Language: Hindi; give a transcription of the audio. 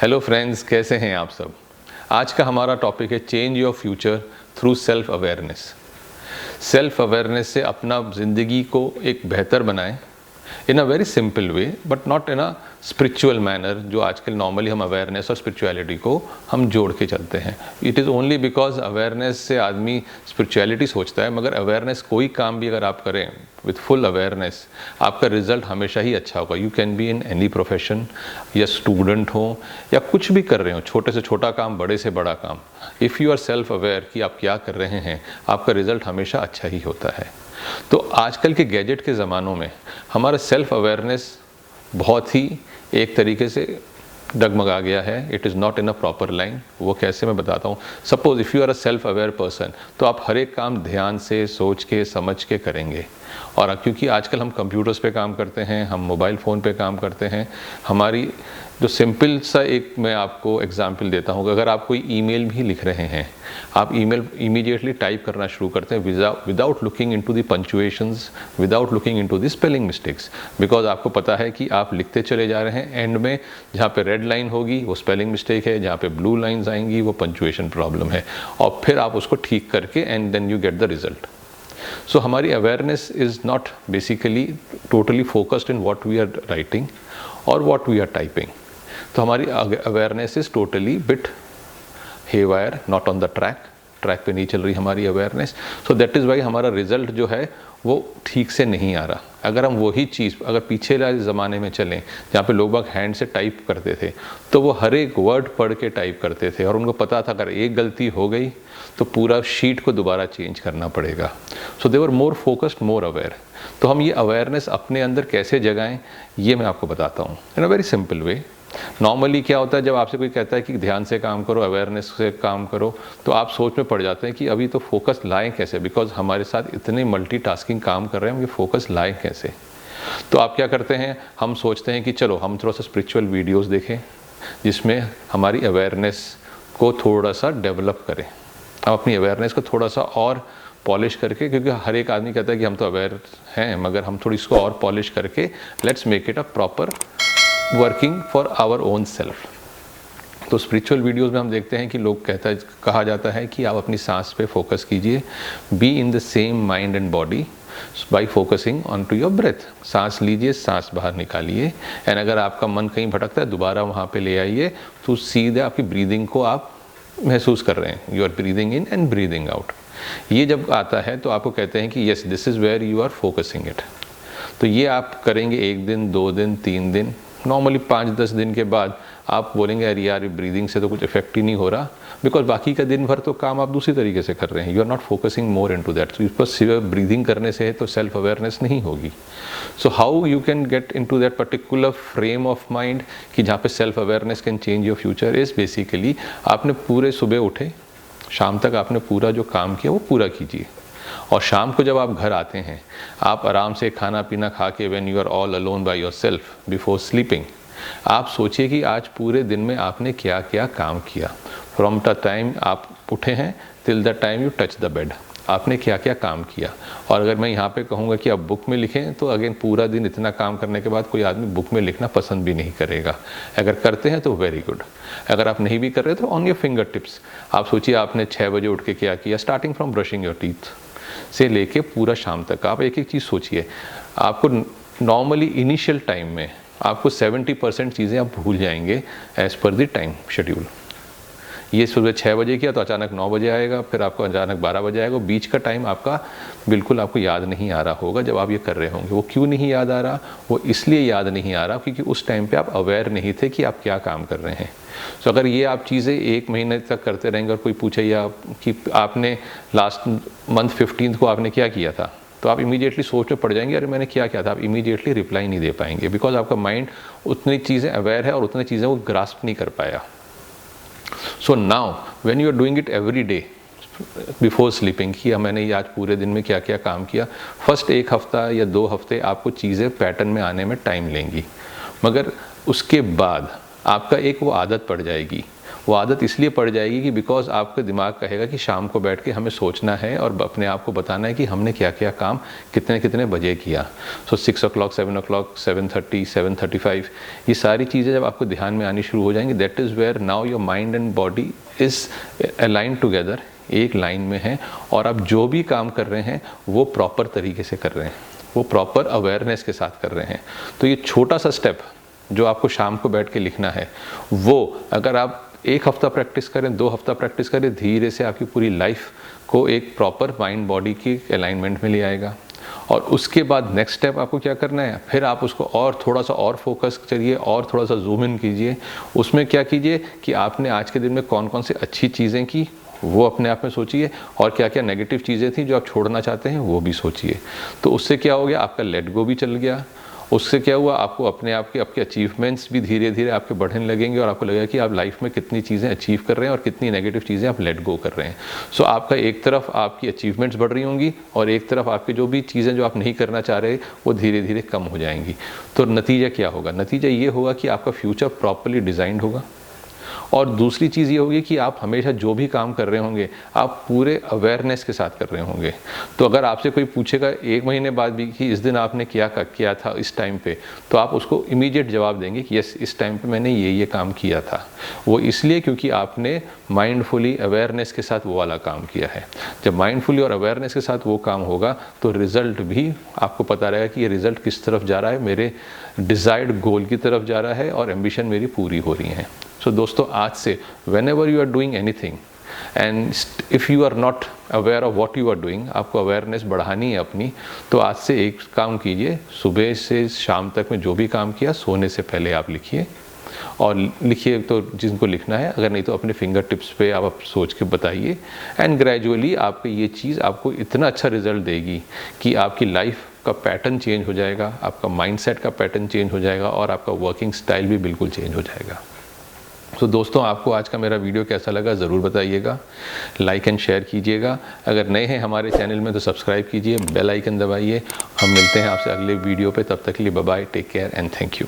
हेलो फ्रेंड्स, कैसे हैं आप सब। आज का हमारा टॉपिक है change your future through self awareness. Self awareness से अपना ज़िंदगी को एक बेहतर बनाएं in a very simple way, but not in a spiritual manner, जो आजकल नॉर्मली हम अवेयरनेस और स्पिरिचुअलिटी को हम जोड़ के चलते हैं। It is only because awareness से आदमी स्पिरिचुअलिटी सोचता है, मगर अवेयरनेस कोई काम भी अगर आप करें विथ फुल अवेयरनेस, आपका रिजल्ट हमेशा ही अच्छा होगा। You can be in any profession, या स्टूडेंट हो या कुछ भी कर रहे हो, छोटे से छोटा काम, बड़े से बड़ा काम। If you are self aware कि आप क्या कर रहे हैं, आपका रिजल्ट हमेशा अच्छा ही होता है। तो आजकल के गैजेट के ज़मानों में हमारा सेल्फ अवेयरनेस बहुत ही एक तरीके से डगमगा गया है। It is not in a proper line. वो कैसे, मैं बताता हूँ। Suppose if you are a self aware person, तो आप हर एक काम ध्यान से सोच के समझ के करेंगे। और क्योंकि आजकल हम कंप्यूटर्स पे काम करते हैं, हम मोबाइल फ़ोन पे काम करते हैं, हमारी जो सिंपल सा एक मैं आपको एग्जांपल देता हूँ। अगर आप कोई ईमेल भी लिख रहे हैं, आप ईमेल इमीडिएटली टाइप करना शुरू करते हैं without looking into the punctuations, without looking into the spelling mistakes, because आपको पता है कि आप लिखते चले जा रहे हैं, एंड में जहाँ पे रेड लाइन होगी वो स्पेलिंग मिस्टेक है, जहाँ पे ब्लू लाइन्स आएंगी वो पंक्चुएशन प्रॉब्लम है, और फिर आप उसको ठीक करके and then you get the result. So हमारी awareness is not basically totally focused in what we are writing और व्हाट वी आर टाइपिंग। तो हमारी awareness is totally bit haywire, not on the track पे नहीं चल रही हमारी awareness. So that is why हमारा रिजल्ट जो है वो ठीक से नहीं आ रहा। अगर हम वही चीज़ अगर पीछे वाले ज़माने में चलें, जहाँ पे लोग हैंड से टाइप करते थे, तो वो हर एक वर्ड पढ़ के टाइप करते थे, और उनको पता था अगर एक गलती हो गई तो पूरा शीट को दोबारा चेंज करना पड़ेगा। सो दे वर मोर फोकस्ड, मोर अवेयर। तो हम ये अवेयरनेस अपने अंदर कैसे जगाएं, ये मैं आपको बताता हूँ in a very simple way. Normally क्या होता है, जब आपसे कोई कहता है कि ध्यान से काम करो, अवेयरनेस से काम करो, तो आप सोच में पड़ जाते हैं कि अभी तो फोकस लाएं कैसे, बिकॉज हमारे साथ इतने मल्टीटास्किंग काम कर रहे हैं, हम ये फोकस लाएं कैसे। तो आप क्या करते हैं, हम सोचते हैं कि चलो हम थोड़ा सा स्पिरिचुअल वीडियोस देखें जिसमें हमारी अवेयरनेस को थोड़ा सा डेवलप करें, हम अपनी अवेयरनेस को थोड़ा सा और पॉलिश करके, क्योंकि हर एक आदमी कहता है कि हम तो अवेयर हैं, मगर हम थोड़ी इसको और पॉलिश करके let's make it a proper working for our own self. तो स्पिरिचुअल वीडियोस में हम देखते हैं कि लोग कहा जाता है कि आप अपनी सांस पे फोकस कीजिए, be in the same mind and body by focusing on to your breath. सांस लीजिए, सांस बाहर निकालिए, एंड अगर आपका मन कहीं भटकता है दोबारा वहाँ पे ले आइए, तो सीधे आपकी ब्रीदिंग को आप महसूस कर रहे हैं, you are breathing in and breathing out. ये जब आता है तो आपको कहते हैं कि yes, this is where you are focusing it. तो ये आप करेंगे 1 दिन, 2 दिन, 3 दिन, नॉर्मली 5-10 दिन के बाद आप बोलेंगे अरे यार ब्रीदिंग से तो कुछ इफेक्ट ही नहीं हो रहा, बिकॉज बाकी का दिन भर तो काम आप दूसरी तरीके से कर रहे हैं, you are not focusing more into that. तो इस पर सिर्फ ब्रीदिंग करने से तो सेल्फ अवेयरनेस नहीं होगी। So how you can get into that particular frame of mind कि जहाँ पे self awareness can change your future is basically आपने पूरे सुबह उठे, शाम तक आपने पूरा जो काम किया वो पूरा कीजिए, और शाम को जब आप घर आते हैं आप आराम से खाना पीना खा के, when you are all alone by yourself before sleeping, आप सोचिए कि आज पूरे दिन में आपने क्या क्या काम किया। फ्रॉम द टाइम आप उठे हैं till the time you touch the bed, आपने क्या क्या काम किया। और अगर मैं यहाँ पे कहूँगा कि आप बुक में लिखें, तो अगेन पूरा दिन इतना काम करने के बाद कोई आदमी बुक में लिखना पसंद भी नहीं करेगा। अगर करते हैं तो वेरी गुड, अगर आप नहीं भी कर रहे तो ऑन योर फिंगर टिप्स आप सोचिए आपने 6 बजे उठ के क्या किया, starting from brushing your teeth से लेके पूरा शाम तक आप एक एक चीज़ सोचिए। आपको नॉर्मली इनिशियल टाइम में आपको 70% चीज़ें आप भूल जाएंगे as per the time schedule. ये सुबह 6 बजे किया तो अचानक 9 बजे आएगा, फिर आपको अचानक 12 बजे आएगा, बीच का टाइम आपका बिल्कुल आपको याद नहीं आ रहा होगा जब आप ये कर रहे होंगे। वो क्यों नहीं याद आ रहा, वो इसलिए याद नहीं आ रहा क्योंकि उस टाइम पे आप अवेयर नहीं थे कि आप क्या काम कर रहे हैं। तो अगर ये आप चीज़ें 1 महीने तक करते रहेंगे और कोई पूछे या कि आपने लास्ट मंथ 15 को आपने क्या किया था, तो आप इमीडिएटली सोच में पड़ जाएंगे अरे मैंने क्या किया था। आप इमीडिएटली रिप्लाई नहीं दे पाएंगे, बिकॉज आपका माइंड उतनी चीज़ें अवेयर है और उतनी चीज़ें वो ग्रास्प नहीं कर पाया। So now when you are doing it every day before sleeping कि मैंने ये आज पूरे दिन में क्या क्या काम किया, फर्स्ट 1 हफ्ता या 2 हफ्ते आपको चीज़ें पैटर्न में आने में टाइम लेंगी, मगर उसके बाद आपका एक वो आदत पड़ जाएगी। वो आदत इसलिए पड़ जाएगी कि बिकॉज आपका दिमाग कहेगा कि शाम को बैठ के हमें सोचना है और अपने आप को बताना है कि हमने क्या क्या काम कितने कितने बजे किया। सो 6 o'clock, 7 o'clock, 7:30, 7:35, ये सारी चीज़ें जब आपको ध्यान में आनी शुरू हो जाएंगी, that is where now your mind and body is aligned together, एक लाइन में है, और आप जो भी काम कर रहे हैं वो प्रॉपर तरीके से कर रहे हैं, वो प्रॉपर अवेयरनेस के साथ कर रहे हैं। तो ये छोटा सा स्टेप जो आपको शाम को बैठ के लिखना है, वो अगर आप 1 हफ्ता प्रैक्टिस करें, 2 हफ्ता प्रैक्टिस करें, धीरे से आपकी पूरी लाइफ को एक प्रॉपर माइंड बॉडी की अलाइनमेंट में ले आएगा। और उसके बाद नेक्स्ट स्टेप आपको क्या करना है, फिर आप उसको और थोड़ा सा और फोकस करिए और थोड़ा सा जूम इन कीजिए। उसमें क्या कीजिए कि आपने आज के दिन में कौन कौन सी अच्छी चीज़ें की वो अपने आप में सोचिए, और क्या क्या नेगेटिव चीज़ें थी जो आप छोड़ना चाहते हैं वो भी सोचिए। तो उससे क्या हो गया, आपका लेट गो भी चल गया। उससे क्या हुआ, आपको अपने आप के आपके अचीवमेंट्स भी धीरे धीरे आपके बढ़ने लगेंगे और आपको लगेगा कि आप लाइफ में कितनी चीज़ें अचीव कर रहे हैं और कितनी नेगेटिव चीज़ें आप लेट गो कर रहे हैं। सो आपका एक तरफ आपकी अचीवमेंट्स बढ़ रही होंगी और एक तरफ आपकी जो भी चीज़ें जो आप नहीं करना चाह रहे वो धीरे धीरे कम हो जाएंगी। तो नतीजा क्या होगा, नतीजा ये होगा कि आपका फ्यूचर प्रॉपरली डिज़ाइंड होगा। और दूसरी चीज़ ये होगी कि आप हमेशा जो भी काम कर रहे होंगे आप पूरे अवेयरनेस के साथ कर रहे होंगे। तो अगर आपसे कोई पूछेगा 1 महीने बाद भी कि इस दिन आपने किया था इस टाइम पे, तो आप उसको इमीडिएट जवाब देंगे कि यस, इस टाइम पे मैंने ये काम किया था। वो इसलिए क्योंकि आपने माइंडफुली अवेयरनेस के साथ वो वाला काम किया है। जब माइंडफुली और अवेयरनेस के साथ वो काम होगा तो रिज़ल्ट भी आपको पता रहेगा कि ये रिज़ल्ट किस तरफ जा रहा है, मेरे डिज़ायर्ड गोल की तरफ जा रहा है और एम्बिशन मेरी पूरी हो रही है। सो दोस्तों, आज से whenever you are doing anything and if you are not aware of what you are doing, आपको अवेयरनेस बढ़ानी है अपनी, तो आज से एक काम कीजिए, सुबह से शाम तक में जो भी काम किया सोने से पहले आप लिखिए। और लिखिए तो जिनको लिखना है, अगर नहीं तो अपने फिंगर टिप्स पे आप सोच के बताइए। एंड ग्रेजुअली आपको ये चीज़ आपको इतना अच्छा रिजल्ट देगी कि आपकी लाइफ का पैटर्न चेंज हो जाएगा, आपका माइंडसेट का पैटर्न चेंज हो जाएगा और आपका वर्किंग स्टाइल भी बिल्कुल चेंज हो जाएगा। तो दोस्तों, आपको आज का मेरा वीडियो कैसा लगा ज़रूर बताइएगा, लाइक एंड शेयर कीजिएगा। अगर नए हैं हमारे चैनल में तो सब्सक्राइब कीजिए, बेल आइकन दबाइए। हम मिलते हैं आपसे अगले वीडियो पे, तब तक के लिए bye bye, take care and thank you.